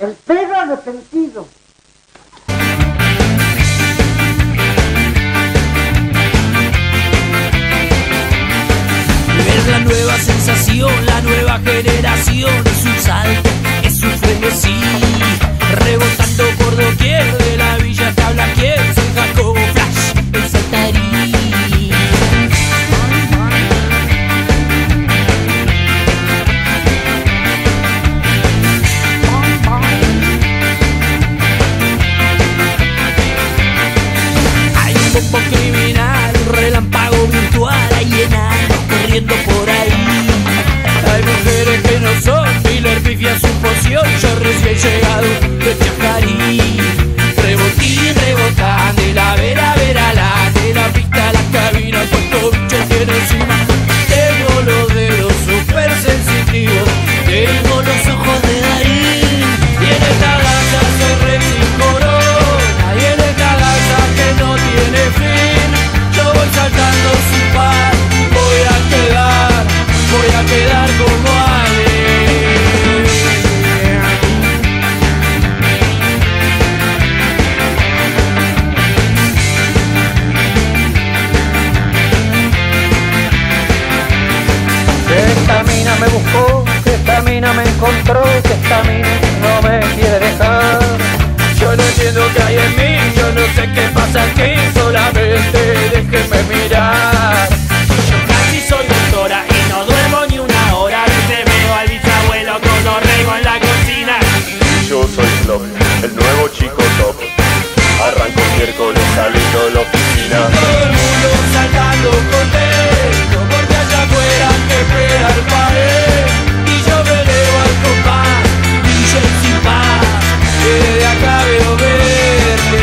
El perro arrepentido. Es la nueva sensación, la nueva generación. Es un salto, es un frenesí, rebotando por doquier. De la villa hasta Blaquier, San Jacobo, Flash, el saltarí. Hay un bombo criminal, un relámpago virtual, hay enanos corriendo por ahí. Hay mujeres que no son Miller, pifia su poción. Yo recién llegado de Chajarí. Rebotín, rebotan de la vera a la, de la pista a la cabina, cuánto bicho tiene encima. Tengo los dedos súper sensitivos, tengo los ojos de Darín. Y en esta danza soy re sin corona, y en esta danza que no tiene fin. Yo voy saltando sin par, voy a quedar como Ale. Que esta mina me buscó, que esta mina me encontró, que esta mina no me quiere dejar. Yo no entiendo qué hay en mí, yo no sé qué pasa aquí, solamente déjenme mirar. Yo casi soy doctora y no duermo ni una hora. Te veo al bisabuelo con orrego en la cocina. Yo soy Flop, el nuevo chico top. Arranco miércoles saliendo de la oficina. Todo el mundo saltando contento, porque allá afuera que espera el pared. Y yo me elevo al compás, DJ sin paz, que desde acá veo verde.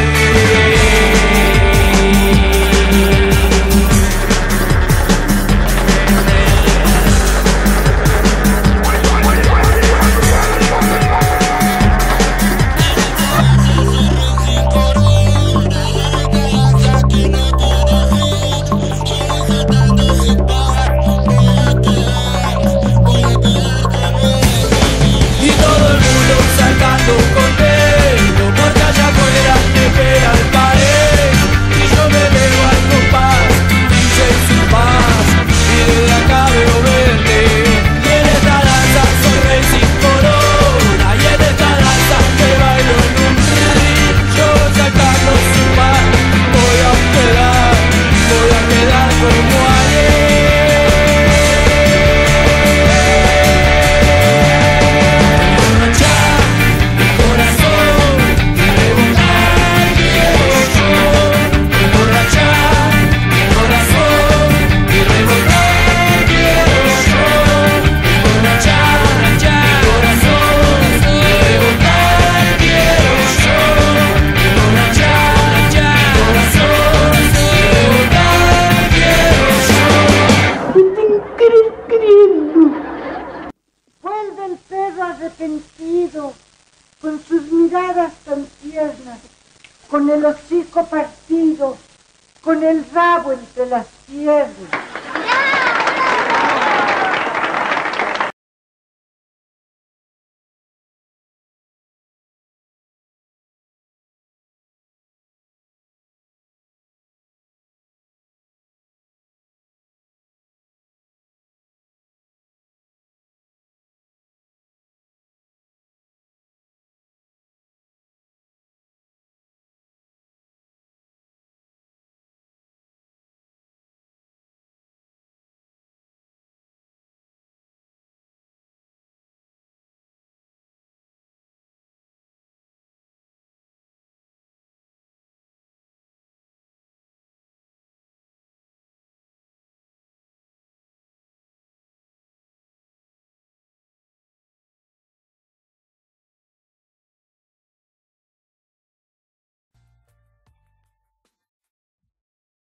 Y todo el mundo saltando contento, porque allá afuera te espera el pared. Y yo me elevo al compás, DJ sin paz, y desde acá veo verde. Y en esta danza soy rey sin corona, y en esta danza que bailo en un ring. Yo saltando sin paz, voy a quedar como Ale. Vuelve el perro arrepentido, con sus miradas tan tiernas, con el hocico partido, con el rabo entre las piernas.